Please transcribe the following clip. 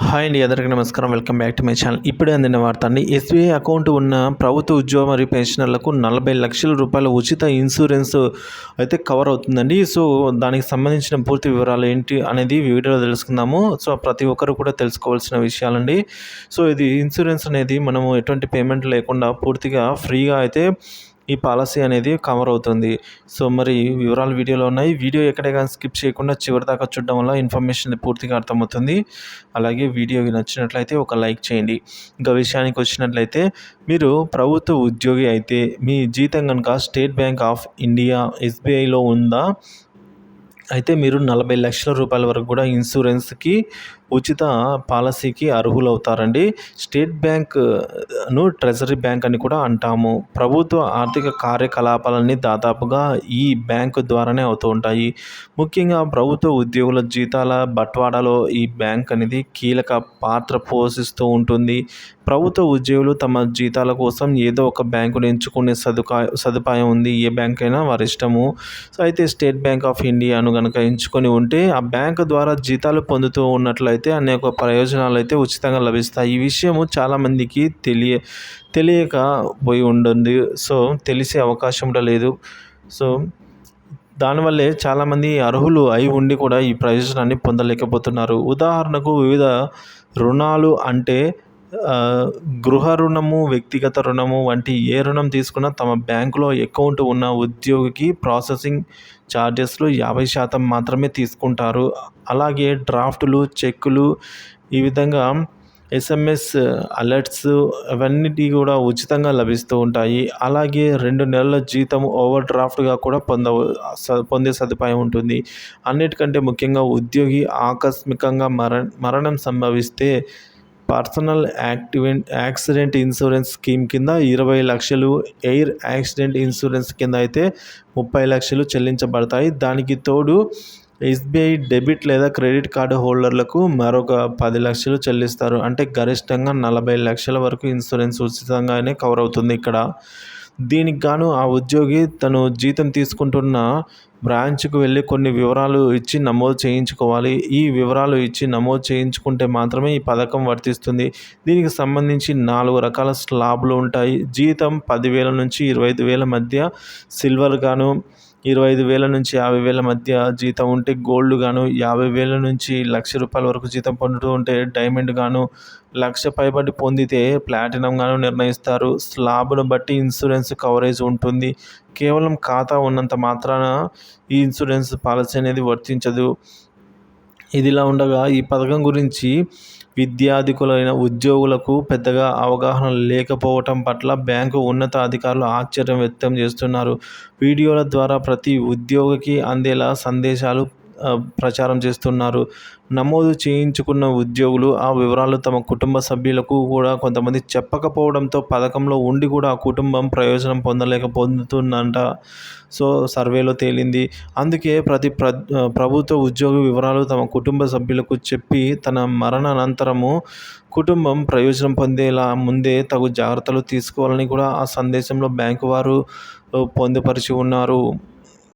Hi అండి, అందరికీ నమస్కారం. Welcome back to my channel. ఇప్పుడే అందిన వార్త అండి. ఎస్బీఐ అకౌంట్ ఉన్న ప్రభుత్వ ఉద్యోగ మరియు పెన్షనర్లకు 40 లక్షల రూపాయల ఉచిత ఇన్సూరెన్స్ అయితే కవర్ అవుతుందండి. సో దానికి సంబంధించిన పూర్తి వివరాలు ఏంటి అనేది వీడియోలో తెలుసుకుందాము. సో ప్రతి ఒక్కరు కూడా తెలుసుకోవాల్సిన విషయాలండి. సో ఇది ఇన్సూరెన్స్ అనేది మనము ఎటువంటి పేమెంట్ లేకుండా పూర్తిగా ఫ్రీగా అయితే ఈ పాలసీ అనేది కవర్ అవుతుంది. సో మరి వివరాలు వీడియోలో ఉన్నాయి. వీడియో ఎక్కడే కానీ స్కిప్ చేయకుండా చివరి దాకా చూడడం వల్ల ఇన్ఫర్మేషన్ పూర్తిగా అర్థమవుతుంది. అలాగే వీడియో నచ్చినట్లయితే ఒక లైక్ చేయండి. ఇంకా విషయానికి వచ్చినట్లయితే, మీరు ప్రభుత్వ ఉద్యోగి అయితే మీ జీతం కనుక స్టేట్ బ్యాంక్ ఆఫ్ ఇండియా ఎస్బీఐలో ఉందా అయితే మీరు 40 లక్షల రూపాయల వరకు కూడా ఇన్సూరెన్స్కి ఉచిత పాలసీకి అర్హులవుతారండి. స్టేట్ బ్యాంక్ను ట్రెజరీ బ్యాంక్ అని కూడా అంటాము. ప్రభుత్వ ఆర్థిక కార్యకలాపాలన్నీ దాదాపుగా ఈ బ్యాంకు ద్వారానే అవుతూ ఉంటాయి. ముఖ్యంగా ప్రభుత్వ ఉద్యోగుల జీతాల బట్వాడాలో ఈ బ్యాంక్ అనేది కీలక పాత్ర పోషిస్తూ ఉంటుంది. ప్రభుత్వ ఉద్యోగులు తమ జీతాల కోసం ఏదో ఒక బ్యాంకును ఎంచుకునే సదుపాయం ఉంది. ఏ బ్యాంక్ అయినా వారి ఇష్టము. సో అయితే స్టేట్ బ్యాంక్ ఆఫ్ ఇండియాను కనుక ఎంచుకొని ఉంటే ఆ బ్యాంకు ద్వారా జీతాలు పొందుతూ ఉన్నట్లయితే అనేక ప్రయోజనాలు అయితే ఉచితంగా లభిస్తాయి. ఈ విషయము చాలామందికి తెలియకపోయి ఉంటుంది. సో తెలిసే అవకాశం కూడా లేదు. సో దానివల్లే చాలామంది అర్హులు అయి ఉండి కూడా ఈ ప్రయోజనాన్ని పొందలేకపోతున్నారు. ఉదాహరణకు వివిధ రుణాలు అంటే గృహ రుణము, వ్యక్తిగత రుణము వంటి ఏ రుణం తీసుకున్నా తమ బ్యాంకులో అకౌంట్ ఉన్న ఉద్యోగికి ప్రాసెసింగ్ ఛార్జెస్లు 50% మాత్రమే తీసుకుంటారు. అలాగే డ్రాఫ్టులు, చెక్కులు, ఈ విధంగా ఎస్ఎంఎస్ అలర్ట్స్ అవన్నిటి కూడా ఉచితంగా లభిస్తూ ఉంటాయి. అలాగే 2 నెలల జీతం ఓవర్ డ్రాఫ్ట్గా కూడా పొందే సదుపాయం ఉంటుంది. అన్నిటికంటే ముఖ్యంగా ఉద్యోగి ఆకస్మికంగా మరణం సంభవిస్తే పర్సనల్ యాక్సిడెంట్ ఇన్సూరెన్స్ స్కీమ్ కింద 20 లక్షలు, ఎయిర్ యాక్సిడెంట్ ఇన్సూరెన్స్ కింద అయితే 30 లక్షలు చెల్లించబడతాయి. దానికి తోడు ఎస్బీఐ డెబిట్ లేదా క్రెడిట్ కార్డు హోల్డర్లకు మరొక 10 లక్షలు చెల్లిస్తారు. అంటే గరిష్టంగా 40 లక్షల వరకు ఇన్సూరెన్స్ ఉచితంగానే కవర్ అవుతుంది ఇక్కడ. దీనికి గాను ఆ ఉద్యోగి తను జీతం తీసుకుంటున్న బ్రాంచ్కు వెళ్ళి కొన్ని వివరాలు ఇచ్చి నమోదు చేయించుకోవాలి. ఈ వివరాలు ఇచ్చి నమోదు చేయించుకుంటే మాత్రమే ఈ పథకం వర్తిస్తుంది. దీనికి సంబంధించి 4 రకాల స్లాబ్లు ఉంటాయి. జీతం 10,000 నుంచి 25,000 మధ్య సిల్వర్ గాను, 25,000 నుంచి 50,000 మధ్య జీతం ఉంటే గోల్డ్ గాను, 50,000 నుంచి ₹1,00,000 వరకు జీతం పొందుతూ ఉంటే డైమండ్ గాను, 1,00,000 పైబడి పొందితే ప్లాటినం గాను నిర్ణయిస్తారు. స్లాబ్ను బట్టి ఇన్సూరెన్స్ కవరేజ్ ఉంటుంది. కేవలం ఖాతా ఉన్నంత మాత్రాన ఈ ఇన్సూరెన్స్ పాలసీ అనేది వర్తించదు. ఇదిలా ఉండగా ఈ పథకం గురించి విద్యాధికులైన ఉద్యోగులకు పెద్దగా అవగాహన లేకపోవటం పట్ల బ్యాంకు ఉన్నతాధికారులు ఆశ్చర్యం వ్యక్తం చేస్తున్నారు. వీడియోల ద్వారా ప్రతి ఉద్యోగికి అందేలా సందేశాలు ప్రచారం చేస్తున్నారు. నమోదు చేయించుకున్న ఉద్యోగులు ఆ వివరాలు తమ కుటుంబ సభ్యులకు కూడా కొంతమంది చెప్పకపోవడంతో పథకంలో ఉండి కూడా ఆ కుటుంబం ప్రయోజనం పొందుతుందంట. సో సర్వేలో తేలింది. అందుకే ప్రతి ప్రభుత్వ ఉద్యోగి వివరాలు తమ కుటుంబ సభ్యులకు చెప్పి తన మరణానంతరము కుటుంబం ప్రయోజనం పొందేలా ముందే తగు జాగ్రత్తలు తీసుకోవాలని కూడా ఆ సందేశంలో బ్యాంకు వారు పొందుపరిచి ఉన్నారు.